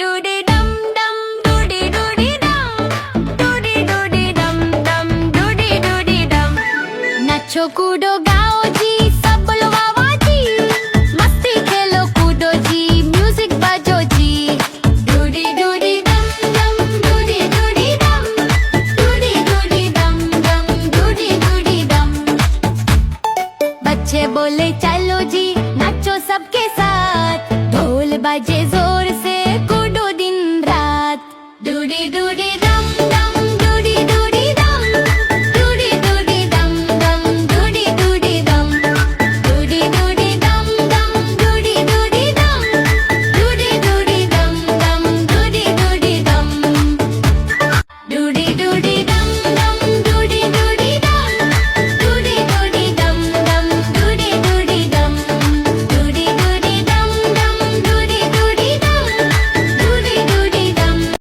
डूडी डम डम डूडी डूडी डम डूडी डूडी डम डम डूडी डूडी डम। नाचो कूदो गाओ जी सब बोलो वाह वाह जी, मस्ती खेलो कूदो जी म्यूजिक बजो जी। डूडी डूडी डम डम डूडी डूडी डम डूडी डूडी डम डम डूडी डूडी डम। बच्चे बोले चलो जी नाचो सबके साथ, ढोल बजे जोर से कूदो दिन रात। डूडी डूडी